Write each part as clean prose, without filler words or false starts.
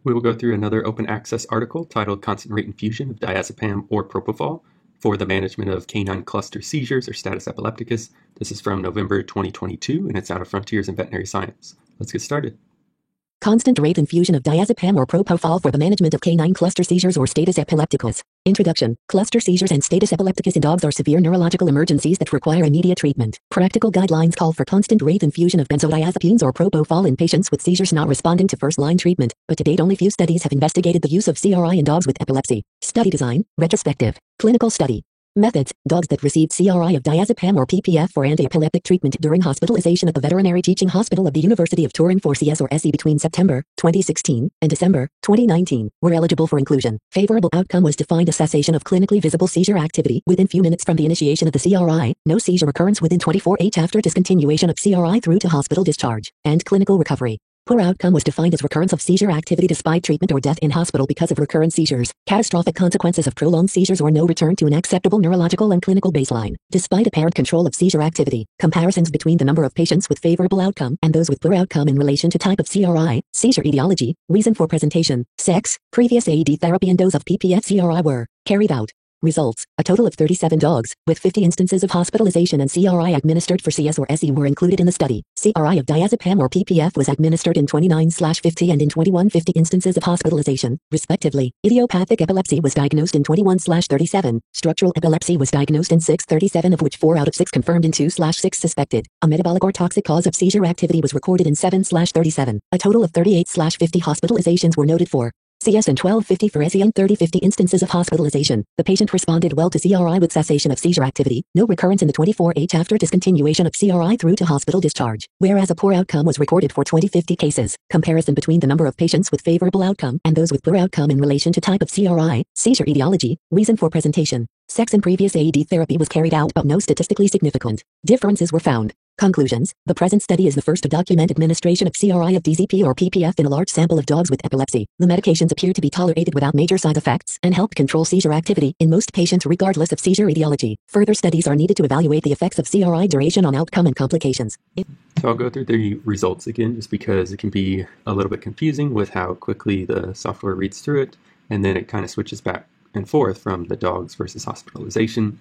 We will go through another open access article titled Constant Rate Infusion of Diazepam or Propofol for the Management of Canine Cluster Seizures or Status Epilepticus. This is from November 2022 and it's out of Frontiers in Veterinary Science. Let's get started. Constant rate infusion of diazepam or propofol for the management of canine cluster seizures or status epilepticus. Introduction. Cluster seizures and status epilepticus in dogs are severe neurological emergencies that require immediate treatment. Practical guidelines call for constant rate infusion of benzodiazepines or propofol in patients with seizures not responding to first-line treatment, but to date only few studies have investigated the use of CRI in dogs with epilepsy. Study design. Retrospective. Clinical study. Methods. Dogs that received CRI of diazepam or PPF for anti-epileptic treatment during hospitalization at the Veterinary Teaching Hospital of the University of Turin for CS or SE between September 2016 and December 2019 were eligible for inclusion. Favorable outcome was to find a cessation of clinically visible seizure activity within few minutes from the initiation of the CRI, no seizure recurrence within 24 hours after discontinuation of CRI through to hospital discharge, and clinical recovery. Poor outcome was defined as recurrence of seizure activity despite treatment or death in hospital because of recurrent seizures, catastrophic consequences of prolonged seizures or no return to an acceptable neurological and clinical baseline, despite apparent control of seizure activity. Comparisons between the number of patients with favorable outcome and those with poor outcome in relation to type of CRI, seizure etiology, reason for presentation, sex, previous AED therapy and dose of PPF-CRI were carried out. Results. A total of 37 dogs, with 50 instances of hospitalization and CRI administered for CS or SE were included in the study. CRI of diazepam or PPF was administered in 29/50 and in 21/50 instances of hospitalization, respectively. Idiopathic epilepsy was diagnosed in 21/37. Structural epilepsy was diagnosed in 6/37, of which 4 out of 6 confirmed and 2/6 suspected. A metabolic or toxic cause of seizure activity was recorded in 7/37. A total of 38/50 hospitalizations were noted for CS and 12/50 for SE and 30/50 instances of hospitalization. The patient responded well to CRI with cessation of seizure activity, no recurrence in the 24 hours after discontinuation of CRI through to hospital discharge, whereas a poor outcome was recorded for 20/50 cases. Comparison between the number of patients with favorable outcome and those with poor outcome in relation to type of CRI, seizure etiology, reason for presentation, sex and previous AED therapy was carried out but no statistically significant differences were found. Conclusions. The present study is the first to document administration of CRI of DZP or PPF in a large sample of dogs with epilepsy. The medications appear to be tolerated without major side effects and help control seizure activity in most patients regardless of seizure etiology. Further studies are needed to evaluate the effects of CRI duration on outcome and complications. So I'll go through the results again just because it can be a little bit confusing with how quickly the software reads through it, and then it kind of switches back and forth from the dogs versus hospitalization.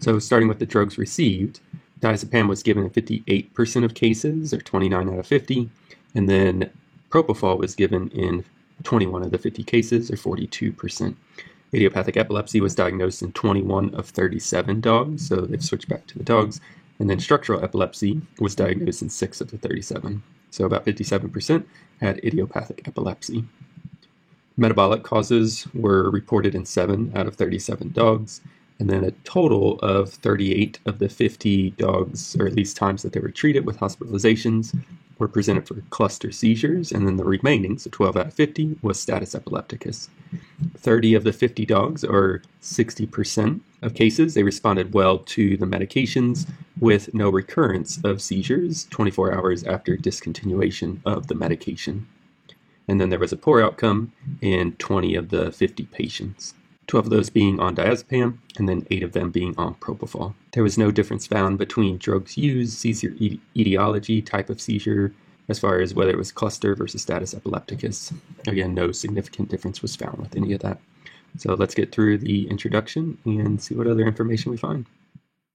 So starting with the drugs received, diazepam was given in 58% of cases, or 29 out of 50, and then propofol was given in 21 of the 50 cases, or 42%. Idiopathic epilepsy was diagnosed in 21 of 37 dogs, so they've switched back to the dogs, and then structural epilepsy was diagnosed in 6 of the 37, so about 57% had idiopathic epilepsy. Metabolic causes were reported in 7 out of 37 dogs, and then a total of 38 of the 50 dogs, or at least times that they were treated with hospitalizations, were presented for cluster seizures, and then the remaining, so 12 out of 50, was status epilepticus. 30 of the 50 dogs, or 60% of cases, they responded well to the medications with no recurrence of seizures 24 hours after discontinuation of the medication. And then there was a poor outcome in 20 of the 50 patients. 12 of those being on diazepam, and then 8 of them being on propofol. There was no difference found between drugs used, seizure etiology, type of seizure, as far as whether it was cluster versus status epilepticus. Again, no significant difference was found with any of that. So let's get through the introduction and see what other information we find.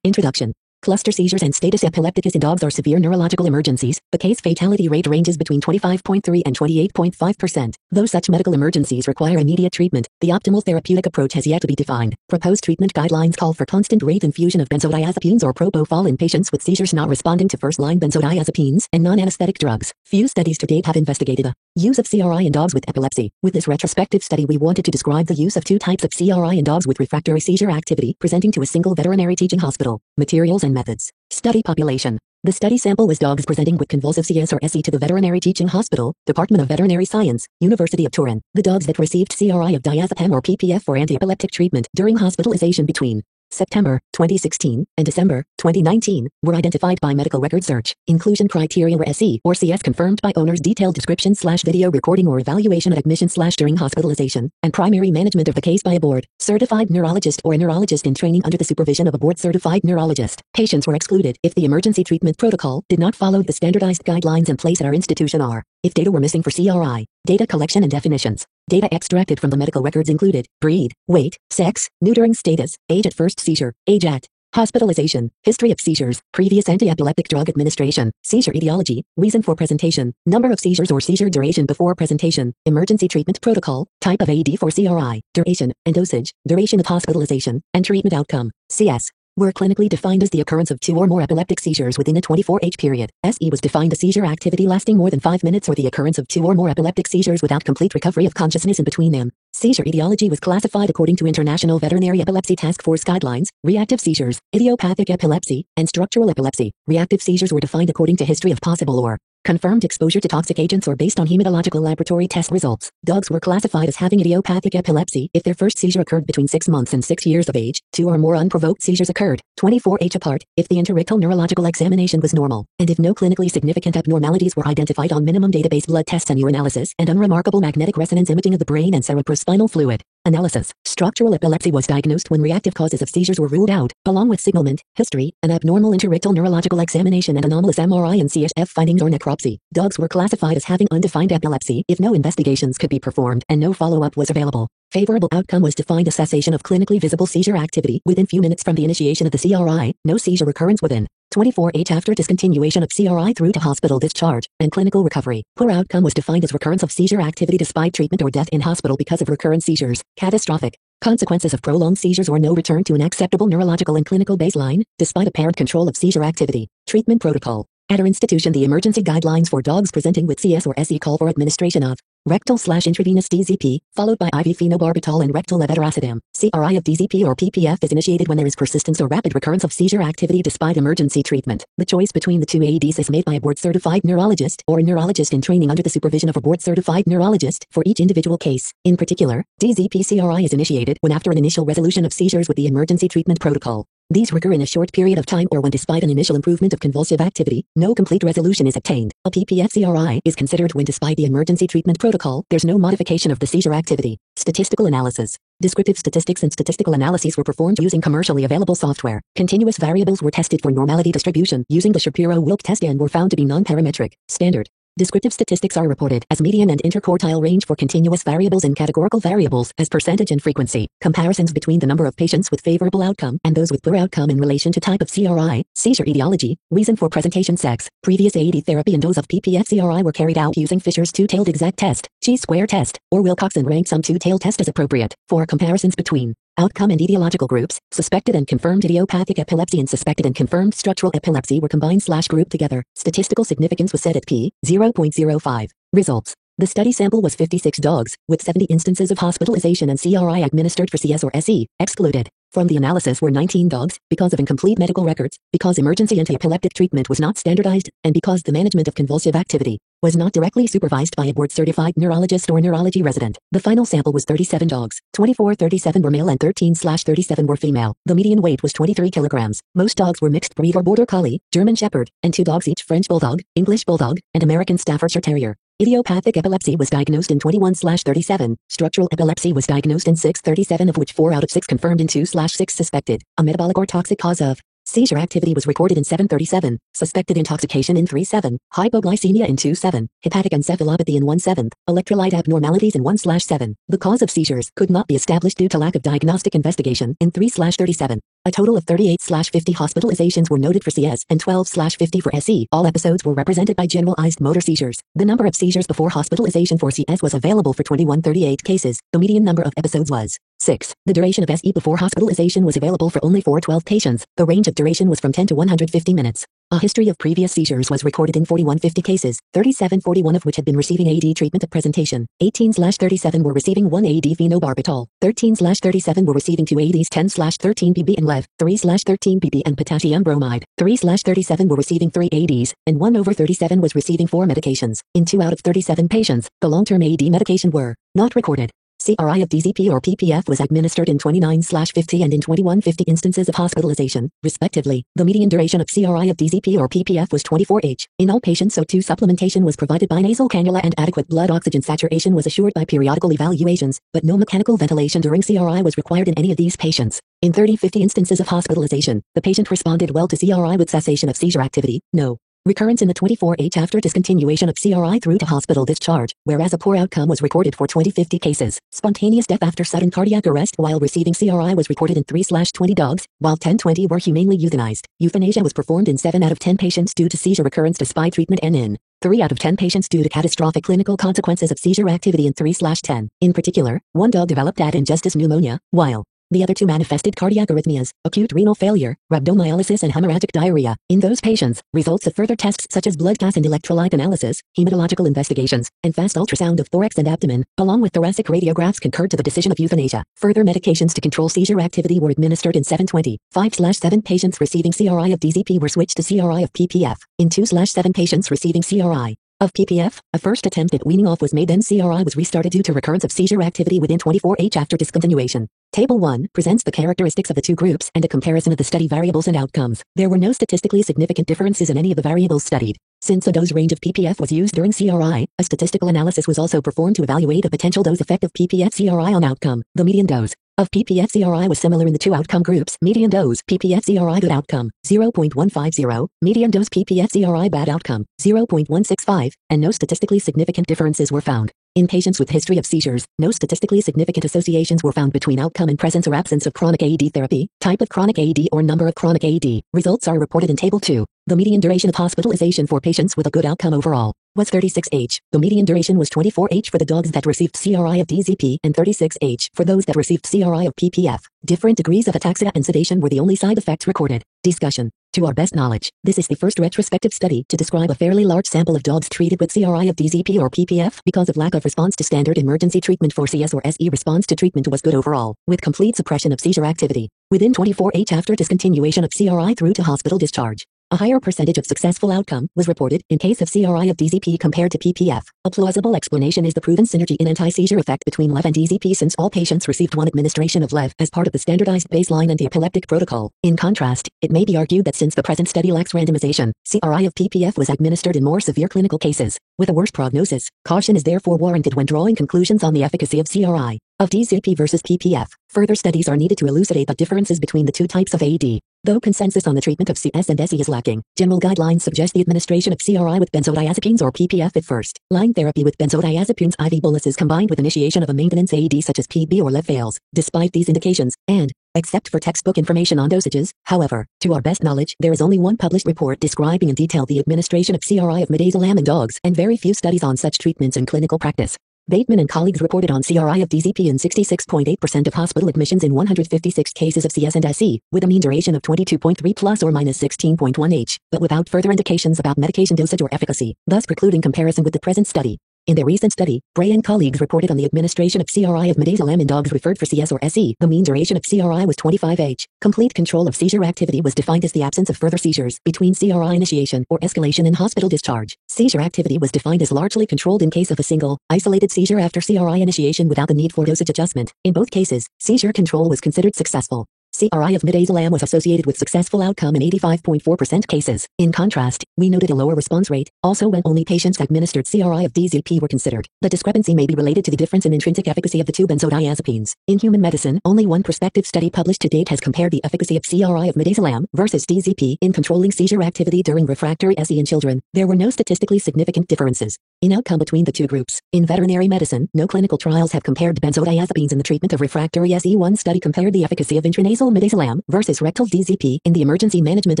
Introduction. Cluster seizures and status epilepticus in dogs are severe neurological emergencies. The case fatality rate ranges between 25.3 and 28.5%. Though such medical emergencies require immediate treatment, the optimal therapeutic approach has yet to be defined. Proposed treatment guidelines call for constant rate infusion of benzodiazepines or propofol in patients with seizures not responding to first-line benzodiazepines and non-anesthetic drugs. Few studies to date have investigated the use of CRI in dogs with epilepsy. With this retrospective study, we wanted to describe the use of 2 types of CRI in dogs with refractory seizure activity presenting to a single veterinary teaching hospital. Materials and methods. Study population. The study sample was dogs presenting with convulsive CS or SE to the Veterinary Teaching Hospital, Department of Veterinary Science, University of Turin. The dogs that received CRI of diazepam or PPF for anti-epileptic treatment during hospitalization between September 2016 and December 2019 were identified by medical record search. Inclusion criteria were SE or CS confirmed by owner's detailed description/video recording or evaluation at admission/during hospitalization, and primary management of the case by a board certified neurologist or a neurologist in training under the supervision of a board certified neurologist. Patients were excluded if the emergency treatment protocol did not follow the standardized guidelines in place at our institution. If data were missing for CRI, data collection and definitions. Data extracted from the medical records included breed, weight, sex, neutering status, age at first seizure, age at hospitalization, history of seizures, previous anti-epileptic drug administration, seizure etiology, reason for presentation, number of seizures or seizure duration before presentation, emergency treatment protocol, type of AED for CRI, duration and dosage, duration of hospitalization, and treatment outcome. CS were clinically defined as the occurrence of 2 or more epileptic seizures within a 24-H period. SE was defined as seizure activity lasting more than 5 minutes or the occurrence of 2 or more epileptic seizures without complete recovery of consciousness in between them. Seizure etiology was classified according to International Veterinary Epilepsy Task Force guidelines. Reactive seizures, idiopathic epilepsy, and structural epilepsy. Reactive seizures were defined according to history of possible or confirmed exposure to toxic agents or based on hematological laboratory test results. Dogs were classified as having idiopathic epilepsy if their first seizure occurred between 6 months and 6 years of age. 2 or more unprovoked seizures occurred, 24H apart, if the interictal neurological examination was normal, and if no clinically significant abnormalities were identified on minimum database blood tests and urinalysis and unremarkable magnetic resonance imaging of the brain and cerebrospinal fluid. Analysis. Structural epilepsy was diagnosed when reactive causes of seizures were ruled out, along with signalment, history, an abnormal interictal neurological examination and anomalous MRI and CSF findings or necropsy. Dogs were classified as having undefined epilepsy if no investigations could be performed and no follow-up was available. Favorable outcome was defined as cessation of clinically visible seizure activity within few minutes from the initiation of the CRI, no seizure recurrence within 24H after discontinuation of CRI through to hospital discharge, and clinical recovery. Poor outcome was defined as recurrence of seizure activity despite treatment or death in hospital because of recurrent seizures. Catastrophic consequences of prolonged seizures or no return to an acceptable neurological and clinical baseline, despite apparent control of seizure activity. Treatment protocol. At our institution, the emergency guidelines for dogs presenting with CS or SE call for administration of rectal/intravenous DZP, followed by IV phenobarbital and rectal levetiracetam. CRI of DZP or PPF is initiated when there is persistence or rapid recurrence of seizure activity despite emergency treatment. The choice between the 2 AEDs is made by a board-certified neurologist or a neurologist in training under the supervision of a board-certified neurologist for each individual case. In particular, DZP CRI is initiated when after an initial resolution of seizures with the emergency treatment protocol. These recur in a short period of time or when despite an initial improvement of convulsive activity, no complete resolution is obtained. A PPF CRI is considered when despite the emergency treatment protocol, there's no modification of the seizure activity. Statistical analysis. Descriptive statistics and statistical analyses were performed using commercially available software. Continuous variables were tested for normality distribution using the Shapiro-Wilk test and were found to be non-parametric. Standard. Descriptive statistics are reported as median and interquartile range for continuous variables and categorical variables as percentage and frequency. Comparisons between the number of patients with favorable outcome and those with poor outcome in relation to type of CRI, seizure etiology, reason for presentation, sex, previous AED therapy and dose of PPF CRI were carried out using Fisher's two-tailed exact test, chi-square test, or Wilcoxon rank sum two-tailed test as appropriate. For comparisons between outcome and etiological groups, suspected and confirmed idiopathic epilepsy and suspected and confirmed structural epilepsy were combined/grouped together. Statistical significance was set at p=0.05. Results. The study sample was 56 dogs, with 70 instances of hospitalization and CRI administered for CS or SE. Excluded from the analysis were 19 dogs, because of incomplete medical records, because emergency anti-epileptic treatment was not standardized, and because the management of convulsive activity was not directly supervised by a board-certified neurologist or neurology resident. The final sample was 37 dogs. 37 were male and 13/37 were female. The median weight was 23 kilograms. Most dogs were mixed breed or border collie, German shepherd, and 2 dogs each French bulldog, English bulldog, and American Staffordshire terrier. Idiopathic epilepsy was diagnosed in 21/37. Structural epilepsy was diagnosed in 6/37, of which 4 out of 6 confirmed and 2/6 suspected. A metabolic or toxic cause of seizure activity was recorded in 7/37, suspected intoxication in 3/7, hypoglycemia in 2/7, hepatic encephalopathy in 1/7, electrolyte abnormalities in 1/7. The cause of seizures could not be established due to lack of diagnostic investigation in 3/37. A total of 38/50 hospitalizations were noted for CS and 12/50 for SE. All episodes were represented by generalized motor seizures. The number of seizures before hospitalization for CS was available for 2138 cases. The median number of episodes was 6. The duration of SE before hospitalization was available for only 412 patients. The range of duration was from 10 to 150 minutes. A history of previous seizures was recorded in 4150 cases, 3741 of which had been receiving AED treatment at presentation. 18/37 were receiving 1 AED phenobarbital. 13/37 were receiving 2 AEDs 10/13 pp and lev, 3/13 pp and potassium bromide. 3/37 were receiving 3 AEDs, and 1/37 was receiving 4 medications. In 2 out of 37 patients, the long-term AED medication were not recorded. CRI of DZP or PPF was administered in 29/50 and in 2150 instances of hospitalization, respectively. The median duration of CRI of DZP or PPF was 24H. In all patients, O2 supplementation was provided by nasal cannula and adequate blood oxygen saturation was assured by periodical evaluations, but no mechanical ventilation during CRI was required in any of these patients. In 30/50 instances of hospitalization, the patient responded well to CRI with cessation of seizure activity. No Recurrence in the 24H after discontinuation of CRI through to hospital discharge, whereas a poor outcome was recorded for 2050 cases. Spontaneous death after sudden cardiac arrest while receiving CRI was reported in 3/20 dogs, while 10/20 were humanely euthanized. Euthanasia was performed in 7 out of 10 patients due to seizure recurrence despite treatment and in 3 out of 10 patients due to catastrophic clinical consequences of seizure activity in 3/10. In particular, 1 dog developed ad ingestus pneumonia, while the other 2 manifested cardiac arrhythmias, acute renal failure, rhabdomyolysis and hemorrhagic diarrhea. In those patients, results of further tests such as blood gas and electrolyte analysis, hematological investigations, and fast ultrasound of thorax and abdomen, along with thoracic radiographs concurred to the decision of euthanasia. Further medications to control seizure activity were administered in 7/20. 5/7 patients receiving CRI of DZP were switched to CRI of PPF. In 2/7 patients receiving CRI of PPF, a first attempt at weaning off was made, then CRI was restarted due to recurrence of seizure activity within 24H after discontinuation. Table 1 presents the characteristics of the 2 groups and a comparison of the study variables and outcomes. There were no statistically significant differences in any of the variables studied. Since a dose range of PPF was used during CRI, a statistical analysis was also performed to evaluate a potential dose effect of PPF CRI on outcome. The median dose of PPF CRI was similar in the 2 outcome groups. Median dose PPF CRI good outcome 0.150, median dose PPF CRI bad outcome 0.165, and no statistically significant differences were found. In patients with history of seizures, no statistically significant associations were found between outcome and presence or absence of chronic AED therapy, type of chronic AED or number of chronic AED. Results are reported in Table 2. The median duration of hospitalization for patients with a good outcome overall was 36H. The median duration was 24H for the dogs that received CRI of DZP and 36H for those that received CRI of PPF. Different degrees of ataxia and sedation were the only side effects recorded. Discussion. To our best knowledge, this is the first retrospective study to describe a fairly large sample of dogs treated with CRI of DZP or PPF because of lack of response to standard emergency treatment for CS or SE. Response to treatment was good overall, with complete suppression of seizure activity within 24H after discontinuation of CRI through to hospital discharge. A higher percentage of successful outcome was reported in case of CRI of DZP compared to PPF. A plausible explanation is the proven synergy in anti-seizure effect between LEV and DZP since all patients received 1 administration of LEV as part of the standardized baseline anti-epileptic protocol. In contrast, it may be argued that since the present study lacks randomization, CRI of PPF was administered in more severe clinical cases with a worse prognosis. Caution is therefore warranted when drawing conclusions on the efficacy of CRI of DZP versus PPF. Further studies are needed to elucidate the differences between the 2 types of AED. Though consensus on the treatment of CS and SE is lacking, general guidelines suggest the administration of CRI with benzodiazepines or PPF at first line therapy with benzodiazepines IV boluses combined with initiation of a maintenance AED such as PB or LEV fails, despite these indications, and except for textbook information on dosages. However, to our best knowledge, there is only 1 published report describing in detail the administration of CRI of midazolam in dogs, and very few studies on such treatments in clinical practice. Bateman and colleagues reported on CRI of DZP in 66.8% of hospital admissions in 156 cases of CS and SE, with a mean duration of 22.3 plus or minus 16.1 H, but without further indications about medication dosage or efficacy, thus precluding comparison with the present study. In their recent study, Bray and colleagues reported on the administration of CRI of midazolam in dogs referred for CS or SE. The mean duration of CRI was 25H. Complete control of seizure activity was defined as the absence of further seizures between CRI initiation or escalation and hospital discharge. Seizure activity was defined as largely controlled in case of a single, isolated seizure after CRI initiation without the need for dosage adjustment. In both cases, seizure control was considered successful. CRI of midazolam was associated with successful outcome in 85.4% cases. In contrast, we noted a lower response rate, also when only patients administered CRI of DZP were considered. The discrepancy may be related to the difference in intrinsic efficacy of the 2 benzodiazepines. In human medicine, only 1 prospective study published to date has compared the efficacy of CRI of midazolam versus DZP in controlling seizure activity during refractory SE in children. There were no statistically significant differences in outcome between the 2 groups. In veterinary medicine, no clinical trials have compared benzodiazepines in the treatment of refractory SE. 1 study compared the efficacy of intranasal midazolam versus rectal DZP in the emergency management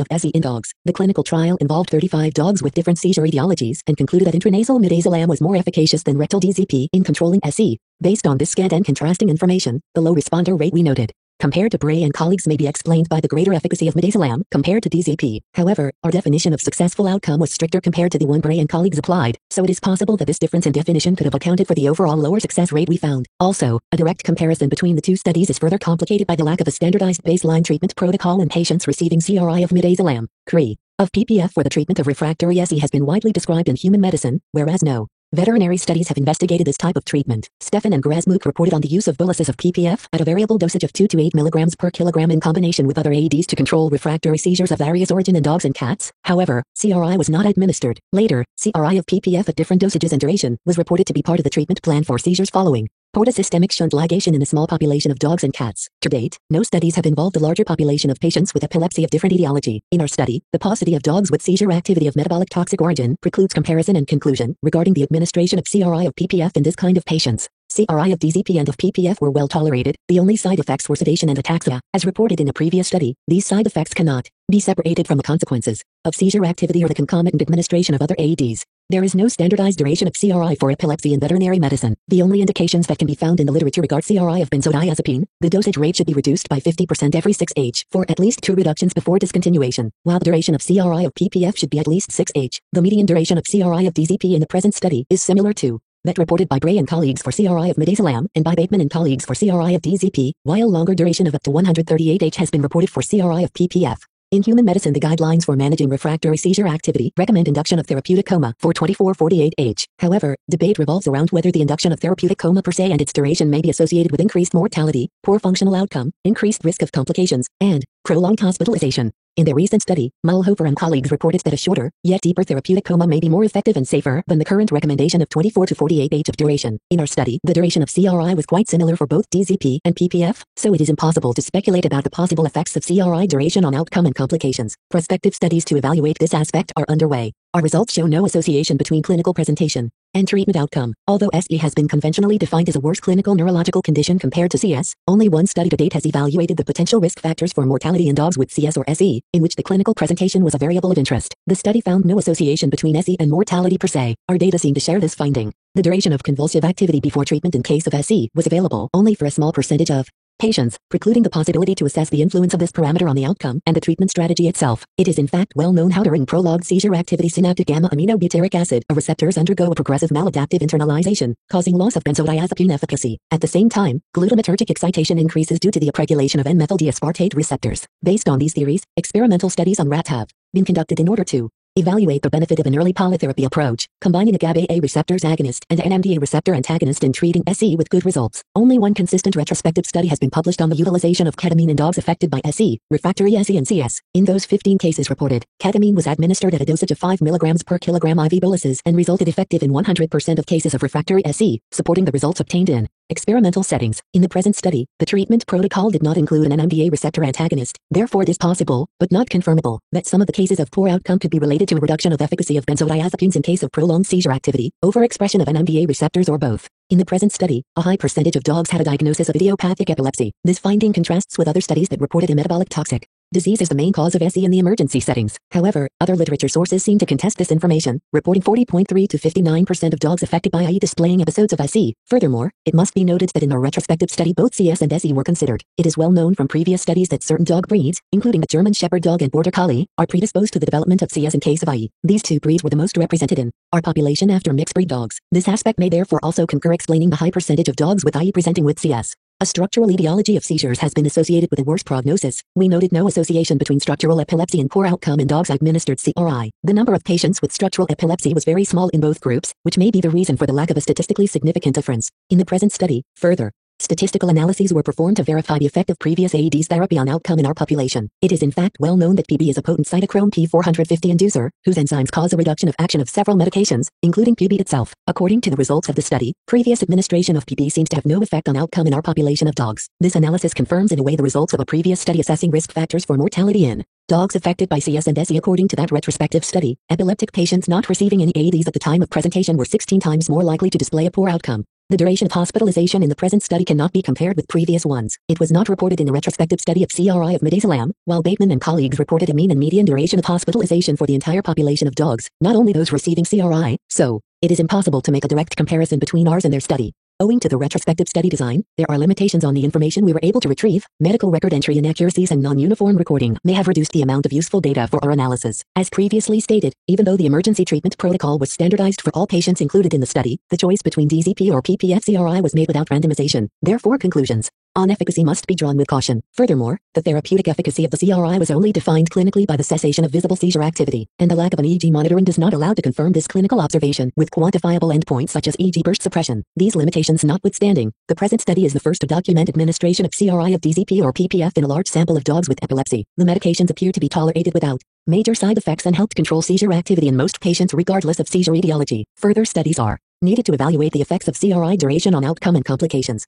of SE in dogs. The clinical trial involved 35 dogs with different seizure etiologies and concluded that intranasal midazolam was more efficacious than rectal DZP in controlling SE. Based on this scant and contrasting information, the low responder rate we noted compared to Bray and colleagues may be explained by the greater efficacy of midazolam compared to DZP. However, our definition of successful outcome was stricter compared to the one Bray and colleagues applied, so it is possible that this difference in definition could have accounted for the overall lower success rate we found. Also, a direct comparison between the 2 studies is further complicated by the lack of a standardized baseline treatment protocol in patients receiving CRI of midazolam. CRI of PPF for the treatment of refractory SE has been widely described in human medicine, whereas no veterinary studies have investigated this type of treatment. Stefan and Grasmuk reported on the use of boluses of PPF at a variable dosage of 2 to 8 milligrams per kilogram in combination with other AEDs to control refractory seizures of various origin in dogs and cats. However, CRI was not administered. Later, CRI of PPF at different dosages and duration was reported to be part of the treatment plan for seizures following Portosystemic shunt ligation in a small population of dogs and cats. To date, no studies have involved a larger population of patients with epilepsy of different etiology. In our study, the paucity of dogs with seizure activity of metabolic toxic origin precludes comparison and conclusion regarding the administration of CRI of PPF in this kind of patients. CRI of DZP and of PPF were well tolerated. The only side effects were sedation and ataxia. As reported in a previous study, these side effects cannot be separated from the consequences of seizure activity or the concomitant administration of other AEDs. There is no standardized duration of CRI for epilepsy in veterinary medicine. The only indications that can be found in the literature regard CRI of benzodiazepine. The dosage rate should be reduced by 50% every 6H for at least 2 reductions before discontinuation, while the duration of CRI of PPF should be at least 6H. The median duration of CRI of DZP in the present study is similar to that reported by Bray and colleagues for CRI of midazolam and by Bateman and colleagues for CRI of DZP, while longer duration of up to 138H has been reported for CRI of PPF. In human medicine, the guidelines for managing refractory seizure activity recommend induction of therapeutic coma for 24-48H. However, debate revolves around whether the induction of therapeutic coma per se and its duration may be associated with increased mortality, poor functional outcome, increased risk of complications, and prolonged hospitalization. In their recent study, Muehlhofer and colleagues reported that a shorter, yet deeper therapeutic coma may be more effective and safer than the current recommendation of 24-48H of duration. In our study, the duration of CRI was quite similar for both DZP and PPF, so it is impossible to speculate about the possible effects of CRI duration on outcome and complications. Prospective studies to evaluate this aspect are underway. Our results show no association between clinical presentation and treatment outcome. Although SE has been conventionally defined as a worse clinical neurological condition compared to CS, only one study to date has evaluated the potential risk factors for mortality in dogs with CS or SE, in which the clinical presentation was a variable of interest. The study found no association between SE and mortality per se. Our data seem to share this finding. The duration of convulsive activity before treatment in case of SE was available only for a small percentage of patients, precluding the possibility to assess the influence of this parameter on the outcome and the treatment strategy itself. It is in fact well known how during prolonged seizure activity synaptic gamma-aminobutyric acid receptors undergo a progressive maladaptive internalization, causing loss of benzodiazepine efficacy. At the same time, glutamatergic excitation increases due to the upregulation of N-methyl D-aspartate receptors. Based on these theories, experimental studies on rats have been conducted in order to evaluate the benefit of an early polytherapy approach, combining a GABA-A receptors agonist and an NMDA receptor antagonist in treating SE with good results. Only one consistent retrospective study has been published on the utilization of ketamine in dogs affected by SE, refractory SE and CS. In those 15 cases reported, ketamine was administered at a dosage of 5 mg per kilogram IV boluses and resulted effective in 100% of cases of refractory SE, supporting the results obtained in experimental settings. In the present study, the treatment protocol did not include an NMDA receptor antagonist. Therefore, it is possible, but not confirmable, that some of the cases of poor outcome could be related to a reduction of efficacy of benzodiazepines in case of prolonged seizure activity, overexpression of NMDA receptors, or both. In the present study, a high percentage of dogs had a diagnosis of idiopathic epilepsy. This finding contrasts with other studies that reported a metabolic toxic disease is the main cause of SE in the emergency settings. However, other literature sources seem to contest this information, reporting 40.3 to 59% of dogs affected by IE displaying episodes of SE. Furthermore, it must be noted that in our retrospective study both CS and SE were considered. It is well known from previous studies that certain dog breeds, including the German Shepherd dog and Border Collie, are predisposed to the development of CS in case of IE. These two breeds were the most represented in our population after mixed breed dogs. This aspect may therefore also concur explaining the high percentage of dogs with IE presenting with CS. A structural etiology of seizures has been associated with a worse prognosis. We noted no association between structural epilepsy and poor outcome in dogs administered CRI. The number of patients with structural epilepsy was very small in both groups, which may be the reason for the lack of a statistically significant difference. In the present study, further statistical analyses were performed to verify the effect of previous AEDs therapy on outcome in our population. It is in fact well known that PB is a potent cytochrome P450 inducer, whose enzymes cause a reduction of action of several medications, including PB itself. According to the results of the study, previous administration of PB seems to have no effect on outcome in our population of dogs. This analysis confirms in a way the results of a previous study assessing risk factors for mortality in dogs affected by CS and SE. According to that retrospective study, epileptic patients not receiving any AEDs at the time of presentation were 16 times more likely to display a poor outcome. The duration of hospitalization in the present study cannot be compared with previous ones. It was not reported in the retrospective study of CRI of midazolam, while Bateman and colleagues reported a mean and median duration of hospitalization for the entire population of dogs, not only those receiving CRI, so it is impossible to make a direct comparison between ours and their study. Owing to the retrospective study design, there are limitations on the information we were able to retrieve. Medical record entry inaccuracies and non-uniform recording may have reduced the amount of useful data for our analysis. As previously stated, even though the emergency treatment protocol was standardized for all patients included in the study, the choice between DZP or PPF CRI was made without randomization. Therefore, conclusions on efficacy must be drawn with caution. Furthermore, the therapeutic efficacy of the CRI was only defined clinically by the cessation of visible seizure activity, and the lack of an EEG monitoring does not allow to confirm this clinical observation with quantifiable endpoints such as EEG burst suppression. These limitations notwithstanding, the present study is the first to document administration of CRI of DZP or PPF in a large sample of dogs with epilepsy. The medications appear to be tolerated without major side effects and helped control seizure activity in most patients regardless of seizure etiology. Further studies are Needed to evaluate the effects of CRI duration on outcome and complications.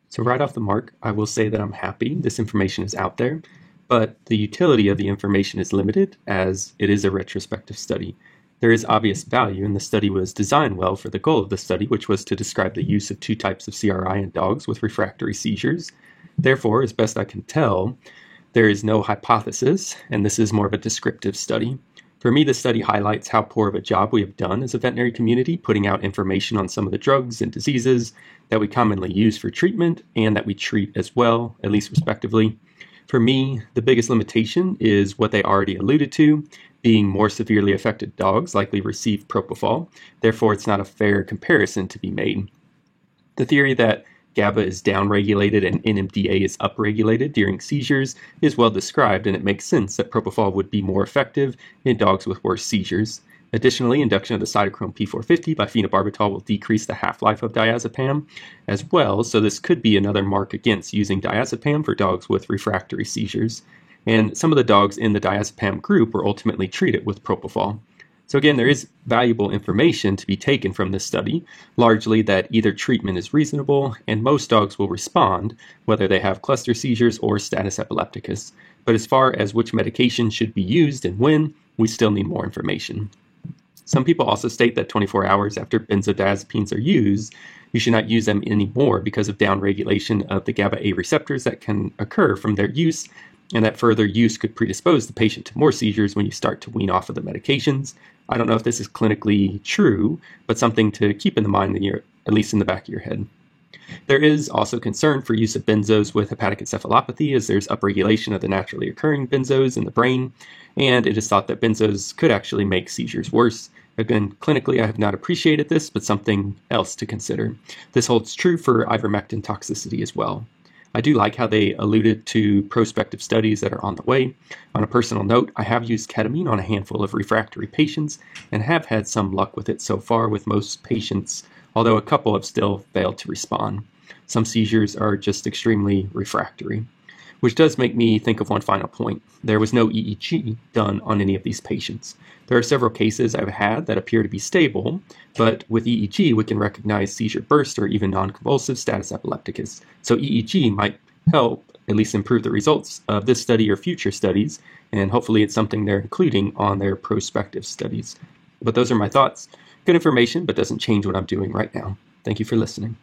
So right off the mark, I will say that I'm happy this information is out there, but the utility of the information is limited as it is a retrospective study. There is obvious value, and the study was designed well for the goal of the study, which was to describe the use of 2 types of CRI in dogs with refractory seizures. Therefore, as best I can tell, there is no hypothesis, and this is more of a descriptive study. For me, this study highlights how poor of a job we have done as a veterinary community, putting out information on some of the drugs and diseases that we commonly use for treatment and that we treat as well, at least respectively. For me, the biggest limitation is what they already alluded to, being more severely affected dogs likely receive propofol. Therefore, it's not a fair comparison to be made. The theory that GABA is downregulated and NMDA is upregulated during seizures is well described, and it makes sense that propofol would be more effective in dogs with worse seizures. Additionally, induction of the cytochrome P450 by phenobarbital will decrease the half-life of diazepam as well, so this could be another mark against using diazepam for dogs with refractory seizures. And some of the dogs in the diazepam group were ultimately treated with propofol. So again, there is valuable information to be taken from this study, largely that either treatment is reasonable and most dogs will respond, whether they have cluster seizures or status epilepticus. But as far as which medication should be used and when, we still need more information. Some people also state that 24 hours after benzodiazepines are used, you should not use them anymore because of downregulation of the GABA A receptors that can occur from their use, and that further use could predispose the patient to more seizures when you start to wean off of the medications. I don't know if this is clinically true, but something to keep in mind, at least in the back of your head. There is also concern for use of benzos with hepatic encephalopathy, as there's upregulation of the naturally occurring benzos in the brain, and it is thought that benzos could actually make seizures worse. Again, clinically, I have not appreciated this, but something else to consider. This holds true for ivermectin toxicity as well. I do like how they alluded to prospective studies that are on the way. On a personal note, I have used ketamine on a handful of refractory patients and have had some luck with it so far with most patients, although a couple have still failed to respond. Some seizures are just extremely refractory, which does make me think of one final point. There was no EEG done on any of these patients. There are several cases I've had that appear to be stable, but with EEG we can recognize seizure burst or even non-convulsive status epilepticus. So EEG might help at least improve the results of this study or future studies, and hopefully it's something they're including on their prospective studies. But those are my thoughts. Good information, but doesn't change what I'm doing right now. Thank you for listening.